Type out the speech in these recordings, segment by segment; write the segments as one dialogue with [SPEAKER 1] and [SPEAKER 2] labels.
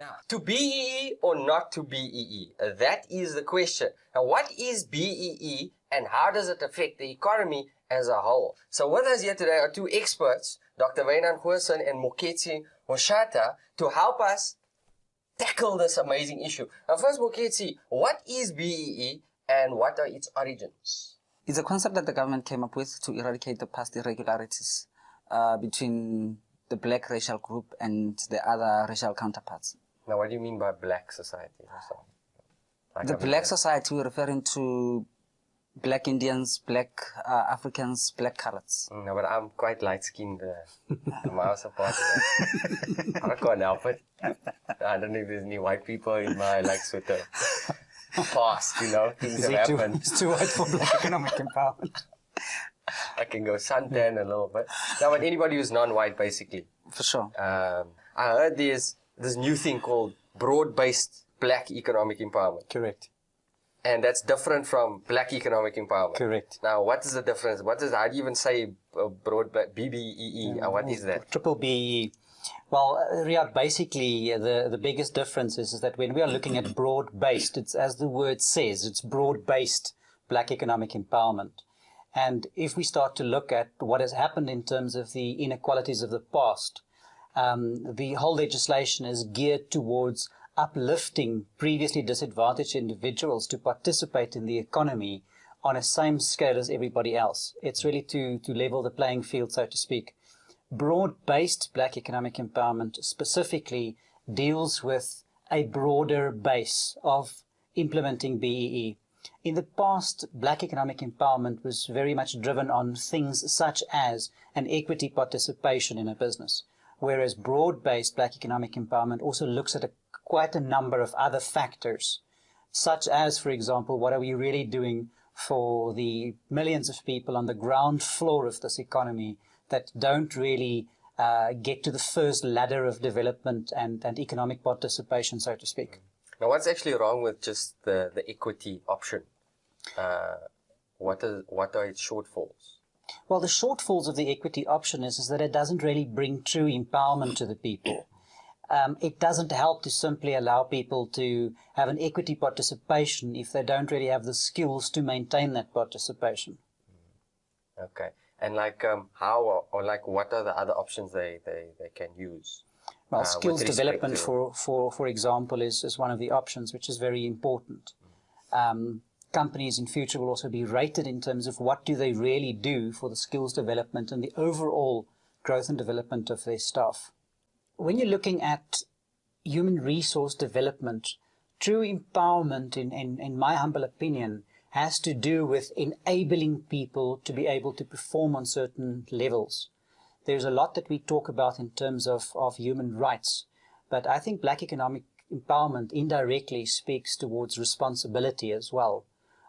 [SPEAKER 1] Now, to BEE or not to BEE? That is the question. Now, what is BEE and how does it affect the economy as a whole? So with us here today are two experts, Dr. Wynand Goosen and Moketsi Moshata, to help us tackle this amazing issue. Now, first, Moketsi, what is BEE and what are its origins?
[SPEAKER 2] It's a concept that the government came up with to eradicate the past irregularities between the black racial group and the other racial counterparts.
[SPEAKER 1] Now, what do you mean by black society?
[SPEAKER 2] The black society, we're referring to black Indians, black Africans, black colours.
[SPEAKER 1] No, but I'm quite light-skinned. I'm also part of that. I can't help it. I don't know if there's any white people in my, sort of past, things have happened.
[SPEAKER 3] It's too white for black economic empowerment.
[SPEAKER 1] I can go suntan a little bit. No, but anybody who's non-white, basically.
[SPEAKER 2] For sure.
[SPEAKER 1] I heard there's this new thing called broad-based black economic empowerment.
[SPEAKER 3] Correct.
[SPEAKER 1] And that's different from black economic empowerment.
[SPEAKER 3] Correct.
[SPEAKER 1] Now, what is the difference? How do you even say broad black, BBEE? What is that?
[SPEAKER 3] Triple BE. Well, Riyadh, basically, the biggest difference is that when we are looking at broad-based, it's as the word says, it's broad-based black economic empowerment. And if we start to look at what has happened in terms of the inequalities of the past, the whole legislation is geared towards uplifting previously disadvantaged individuals to participate in the economy on a same scale as everybody else. It's really to level the playing field, so to speak. Broad-based black economic empowerment specifically deals with a broader base of implementing BEE. In the past, black economic empowerment was very much driven on things such as an equity participation in a business, whereas broad-based black economic empowerment also looks at quite a number of other factors, such as, for example, what are we really doing for the millions of people on the ground floor of this economy that don't really get to the first ladder of development and economic participation, so to speak.
[SPEAKER 1] Now, what's actually wrong with just the equity option? What are its shortfalls?
[SPEAKER 3] Well, the shortfalls of the equity option is that it doesn't really bring true empowerment to the people. It doesn't help to simply allow people to have an equity participation if they don't really have the skills to maintain that participation.
[SPEAKER 1] Okay. And how or what are the other options they can use?
[SPEAKER 3] Well, skills development, for example, is one of the options, which is very important. Companies in future will also be rated in terms of what do they really do for the skills development and the overall growth and development of their staff. When you're looking at human resource development, true empowerment, in my humble opinion, has to do with enabling people to be able to perform on certain levels. There's a lot that we talk about in terms of human rights, but I think black economic empowerment indirectly speaks towards responsibility as well.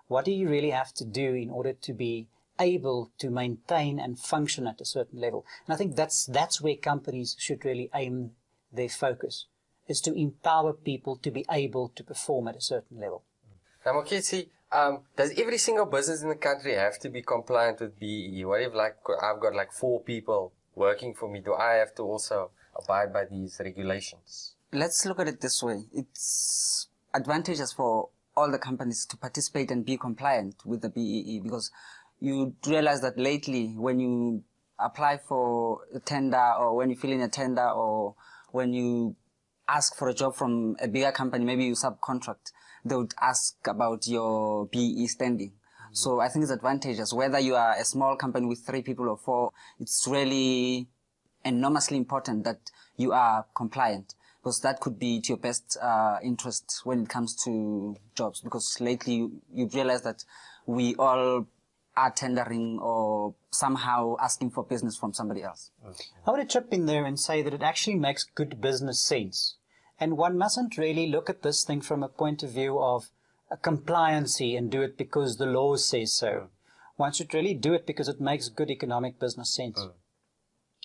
[SPEAKER 3] What do you really have to do in order to be able to maintain and function at a certain level? And I think that's where companies should really aim their focus, is to empower people to be able to perform at a certain level.
[SPEAKER 1] Now, Moketsi, does every single business in the country have to be compliant with BEE? What if I've got 4 people working for me? Do I have to also abide by these regulations?
[SPEAKER 2] Let's look at it this way. It's advantageous for all the companies to participate and be compliant with the BEE, because you realize that lately when you apply for a tender, or when you fill in a tender, or when you ask for a job from a bigger company, maybe you subcontract, they would ask about your BEE standing. So I think it's advantageous. Whether you are a small company with 3 people or 4, it's really enormously important that you are compliant, because that could be to your best interest when it comes to jobs. Because lately you realize that we all are tendering or somehow asking for business from somebody else.
[SPEAKER 3] Okay. I want to chip in there and say that it actually makes good business sense. And one mustn't really look at this thing from a point of view of a compliancy and do it because the law says so. One should really do it because it makes good economic business sense.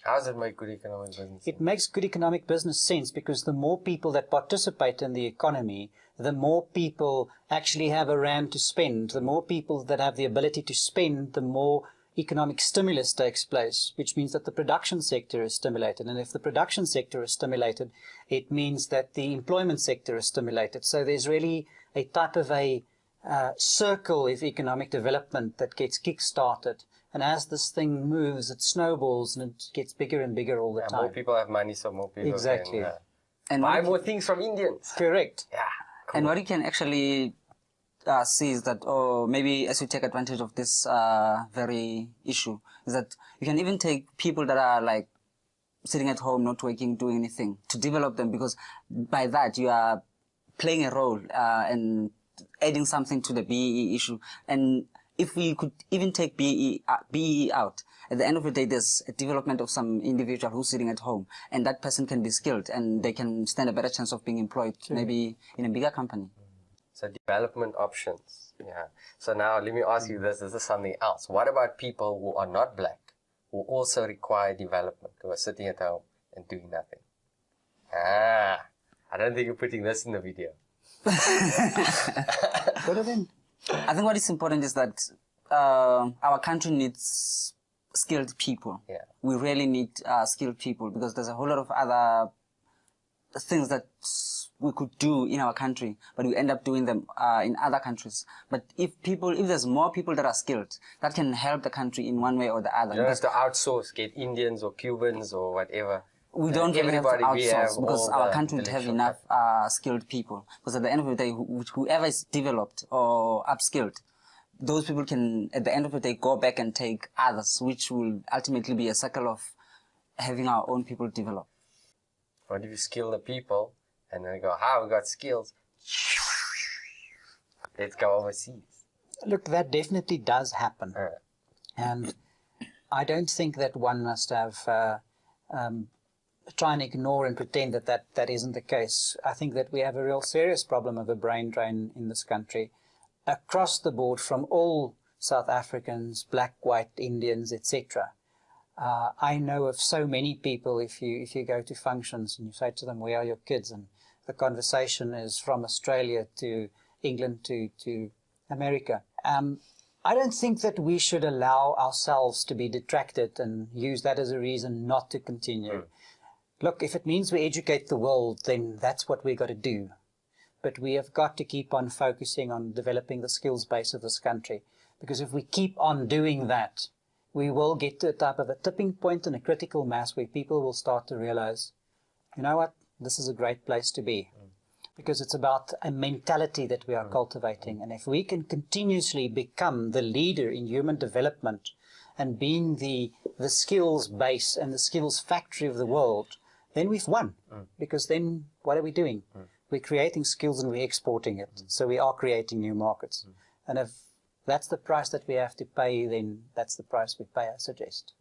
[SPEAKER 1] How does it make good economic business sense?
[SPEAKER 3] It makes good economic business sense because the more people that participate in the economy, the more people actually have a rand to spend. The more people that have the ability to spend, the more economic stimulus takes place, which means that the production sector is stimulated. And if the production sector is stimulated, it means that the employment sector is stimulated. So there's really a type of a circle of economic development that gets kick-started. And as this thing moves, it snowballs and it gets bigger and bigger all the time.
[SPEAKER 1] More people have money, so more people
[SPEAKER 3] exactly.
[SPEAKER 1] can
[SPEAKER 2] and
[SPEAKER 1] buy more things from Indians.
[SPEAKER 3] Correct.
[SPEAKER 1] Yeah. Cool.
[SPEAKER 2] And what you can actually see is that, or maybe as you take advantage of this very issue, is that you can even take people that are like sitting at home, not working, doing anything, to develop them, because by that you are playing a role and adding something to the BEE issue. And if we could even take BEE out, at the end of the day, there's a development of some individual who's sitting at home, and that person can be skilled and they can stand a better chance of being employed, maybe in a bigger company.
[SPEAKER 1] So development options. Yeah. So now let me ask you this. This is something else. What about people who are not black, who also require development, who are sitting at home and doing nothing? I don't think you're putting this in the video.
[SPEAKER 3] What are they?
[SPEAKER 2] I think what is important is that our country needs skilled people.
[SPEAKER 1] Yeah.
[SPEAKER 2] We really need skilled people, because there's a whole lot of other things that we could do in our country, but we end up doing them in other countries. But if there's more people that are skilled, that can help the country in one way or the other.
[SPEAKER 1] You don't have to outsource, get Indians or Cubans or whatever.
[SPEAKER 2] We don't really have to outsource, because our country would have enough
[SPEAKER 1] capital.
[SPEAKER 2] skilled people. Because at the end of the day, whoever is developed or upskilled, those people can, at the end of the day, go back and take others, which will ultimately be a cycle of having our own people develop.
[SPEAKER 1] What if you skill the people and then go, we got skills. Let's go overseas.
[SPEAKER 3] Look, that definitely does happen. And I don't think that one must have try and ignore and pretend that isn't the case. I think that we have a real serious problem of a brain drain in this country across the board, from all South Africans, black, white, Indians, etc. I know of so many people, if you go to functions and you say to them, where are your kids? And the conversation is from Australia to England to America. I don't think that we should allow ourselves to be detracted and use that as a reason not to continue. Look, if it means we educate the world, then that's what we've got to do. But we have got to keep on focusing on developing the skills base of this country. Because if we keep on doing that, we will get to a type of a tipping point and a critical mass where people will start to realize, you know what, this is a great place to be. Because it's about a mentality that we are cultivating. And if we can continuously become the leader in human development and being the skills base and the skills factory of the world, then we've won. Because then what are we doing? We're creating skills and we're exporting it. So we are creating new markets. And if that's the price that we have to pay, then that's the price we pay, I suggest.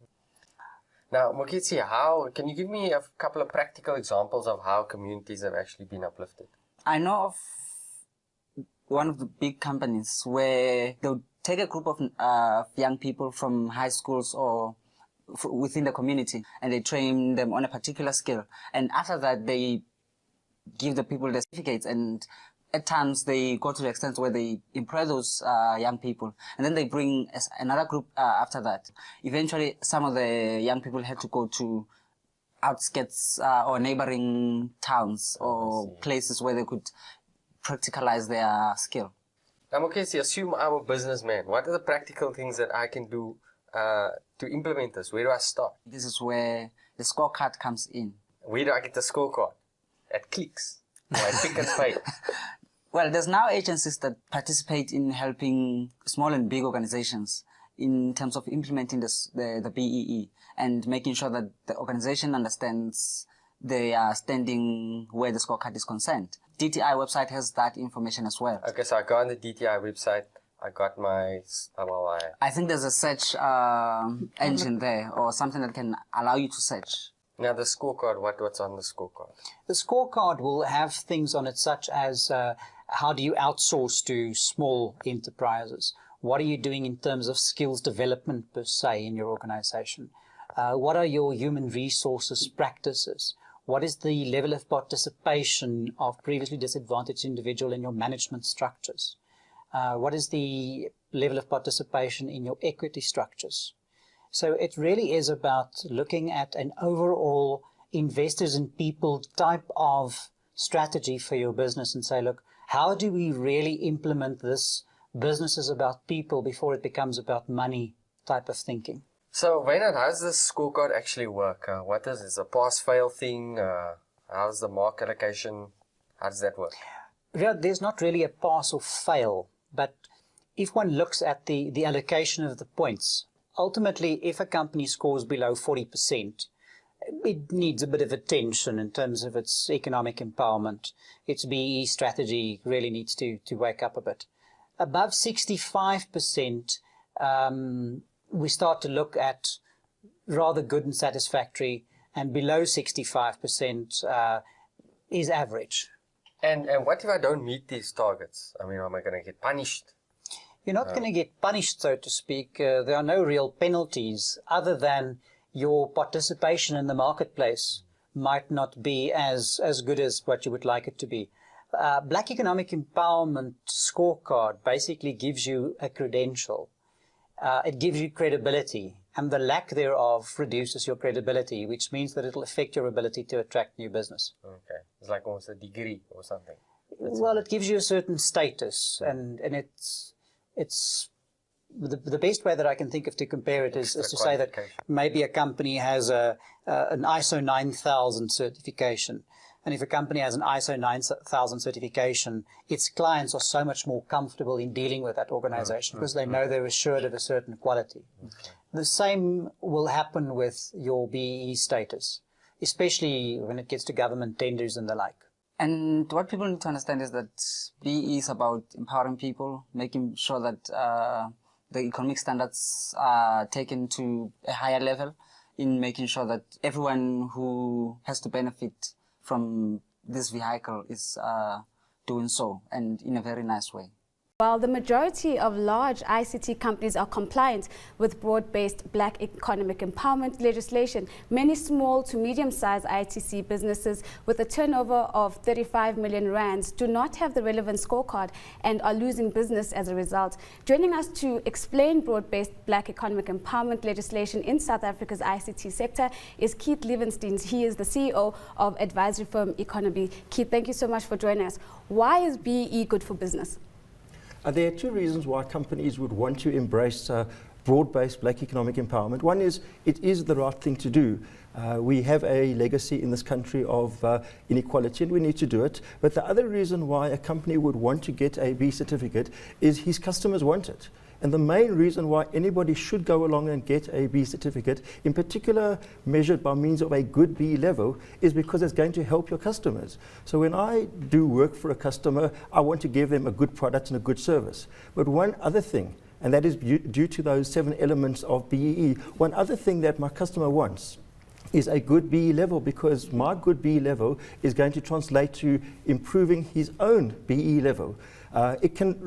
[SPEAKER 1] Now, Mokitsi, can you give me a couple of practical examples of how communities have actually been uplifted?
[SPEAKER 2] I know of one of the big companies where they'll take a group of young people from high schools or within the community, and they train them on a particular skill. And after that, they give the people the certificates, and at times they go to the extent where they employ those young people, and then they bring another group after that. Eventually, some of the young people had to go to outskirts or neighboring towns or places where they could practicalize their skill.
[SPEAKER 1] Now, Mokitsi, assume I'm a businessman. What are the practical things that I can do to implement this? Where do I start?
[SPEAKER 2] This is where the scorecard comes in.
[SPEAKER 1] Where do I get the scorecard? At Clicks. I pick and pay.
[SPEAKER 2] Well, there's now agencies that participate in helping small and big organizations in terms of implementing the BEE and making sure that the organization understands they are standing where the scorecard is concerned. DTI website has that information as well.
[SPEAKER 1] Okay, so I go on the DTI website. I got my...
[SPEAKER 2] I think there's a search engine there or something that can allow you to search.
[SPEAKER 1] Now the scorecard, what's on the scorecard?
[SPEAKER 3] The scorecard will have things on it such as how do you outsource to small enterprises? What are you doing in terms of skills development per se in your organization? What are your human resources practices? What is the level of participation of previously disadvantaged individual in your management structures? What is the level of participation in your equity structures? So it really is about looking at an overall investors in people type of strategy for your business and say, look, how do we really implement this business is about people before it becomes about money type of thinking?
[SPEAKER 1] So, Wynand, how does this scorecard actually work? What is it? Is it a pass-fail thing? How's the mark allocation? How does that work?
[SPEAKER 3] Yeah, there's not really a pass or fail, but if one looks at the allocation of the points, ultimately, if a company scores below 40%, it needs a bit of attention in terms of its economic empowerment. Its BE strategy really needs to wake up a bit. Above 65%, we start to look at rather good and satisfactory, and below 65% is average.
[SPEAKER 1] And what if I don't meet these targets? I mean, am I going to get punished?
[SPEAKER 3] You're not going to get punished, so to speak. There are no real penalties other than your participation in the marketplace might not be as good as what you would like it to be. Black Economic Empowerment Scorecard basically gives you a credential. It gives you credibility, and the lack thereof reduces your credibility, which means that it'll affect your ability to attract new business.
[SPEAKER 1] Okay. It's like almost a degree or something.
[SPEAKER 3] Well, it gives you a certain status, and it's the best way that I can think of to compare it is to say that maybe a company has an ISO 9000 certification. And if a company has an ISO 9000 certification, its clients are so much more comfortable in dealing with that organization because they know they're assured of a certain quality. Okay. The same will happen with your BEE status, especially when it gets to government tenders and the like.
[SPEAKER 2] And what people need to understand is that BEE is about empowering people, making sure that the economic standards are taken to a higher level, in making sure that everyone who has to benefit from this vehicle is doing so, and in a very nice way.
[SPEAKER 4] While the majority of large ICT companies are compliant with broad-based Black economic empowerment legislation, many small to medium-sized ITC businesses with a turnover of 35 million rands do not have the relevant scorecard and are losing business as a result. Joining us to explain broad-based Black economic empowerment legislation in South Africa's ICT sector is Keith Levenstein. He is the CEO of advisory firm Economy. Keith, thank you so much for joining us. Why is BEE good for business?
[SPEAKER 5] There are two reasons why companies would want to embrace broad-based Black economic empowerment. One is, it is the right thing to do. We have a legacy in this country of inequality, and we need to do it. But the other reason why a company would want to get a B certificate is his customers want it. And the main reason why anybody should go along and get a B certificate, in particular measured by means of a good B level, is because it's going to help your customers. So when I do work for a customer, I want to give them a good product and a good service. But one other thing, and that is due to those 7 elements of BEE, one other thing that my customer wants is a good BE level, because my good BE level is going to translate to improving his own BE level. It can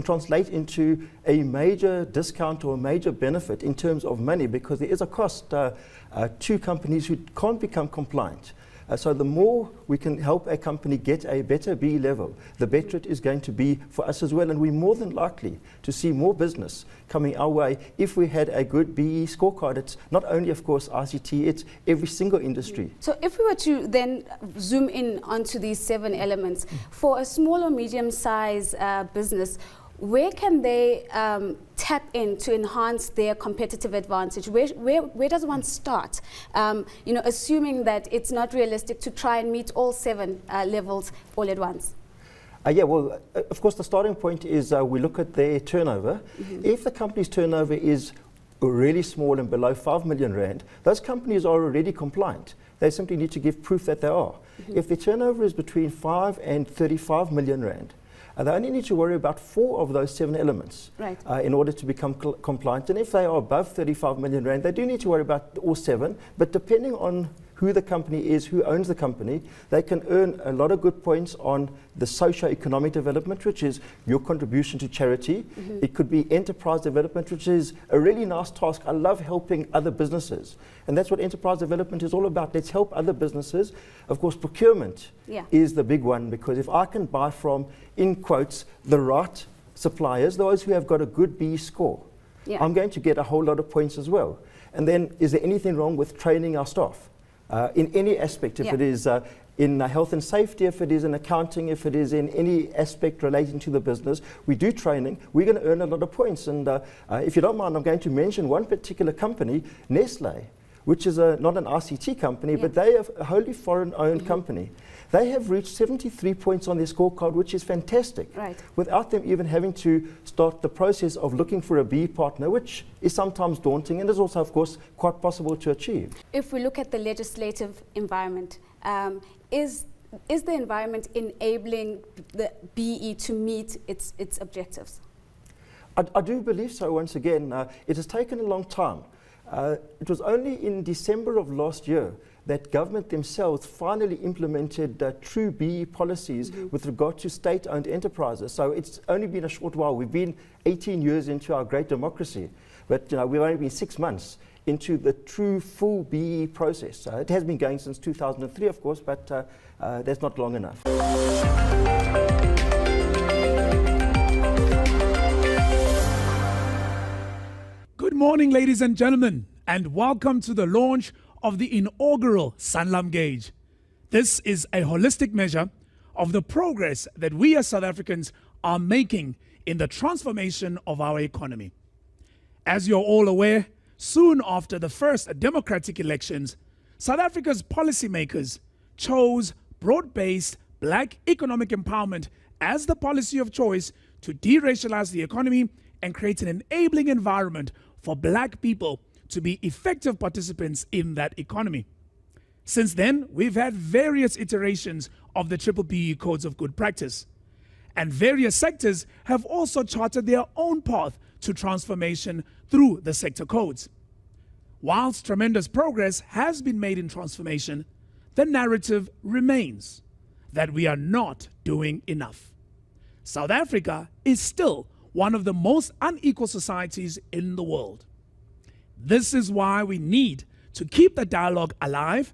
[SPEAKER 5] translate into a major discount or a major benefit in terms of money, because there is a cost to companies who can't become compliant. So the more we can help a company get a better B level, the better it is going to be for us as well. And we're more than likely to see more business coming our way if we had a good BE scorecard. It's not only, of course, ICT, it's every single industry.
[SPEAKER 4] So if we were to then zoom in onto these 7 elements, for a small or medium-sized business, where can they tap in to enhance their competitive advantage? Where does one start? Assuming that it's not realistic to try and meet all 7 levels all at once.
[SPEAKER 5] Of course, the starting point is we look at their turnover. If the company's turnover is really small and below 5 million rand, those companies are already compliant. They simply need to give proof that they are. If their turnover is between 5 and 35 million rand, they only need to worry about 4 of those 7 elements in order to become compliant. And if they are above 35 million rand, they do need to worry about all 7. But depending on who the company is, who owns the company, they can earn a lot of good points on the socio-economic development, which is your contribution to charity. It could be enterprise development, which is a really nice task. I love helping other businesses. And that's what enterprise development is all about. Let's help other businesses. Of course, procurement is the big one, because if I can buy from, in quotes, the right suppliers, those who have got a good B score, I'm going to get a whole lot of points as well. And then, is there anything wrong with training our staff in any aspect? If it is in health and safety, if it is in accounting, if it is in any aspect relating to the business, we do training, we're going to earn a lot of points. And if you don't mind, I'm going to mention one particular company, Nestle, which is not an RCT company, but they are a wholly foreign-owned company. They have reached 73 points on their scorecard, which is fantastic, without them even having to start the process of looking for a B partner, which is sometimes daunting and is also, of course, quite possible to achieve.
[SPEAKER 4] If we look at the legislative environment, is the environment enabling the BE to meet its objectives?
[SPEAKER 5] I do believe so. Once again, it has taken a long time. It was only in December of last year that government themselves finally implemented true BE policies with regard to state-owned enterprises. So it's only been a short while. We've been 18 years into our great democracy, but we've only been 6 months into the true full BE process. It has been going since 2003, of course, but that's not long enough.
[SPEAKER 6] Good morning, ladies and gentlemen, and welcome to the launch of the inaugural Sanlam Gauge. This is a holistic measure of the progress that we as South Africans are making in the transformation of our economy. As you're all aware, soon after the first democratic elections, South Africa's policymakers chose broad-based black economic empowerment as the policy of choice to deracialize the economy and create an enabling environment for black people to be effective participants in that economy. Since then, we've had various iterations of the BBBE codes of good practice, and various sectors have also charted their own path to transformation through the sector codes. Whilst tremendous progress has been made in transformation, the narrative remains that we are not doing enough. South Africa is still one of the most unequal societies in the world. This is why we need to keep the dialogue alive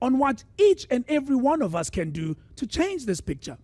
[SPEAKER 6] on what each and every one of us can do to change this picture.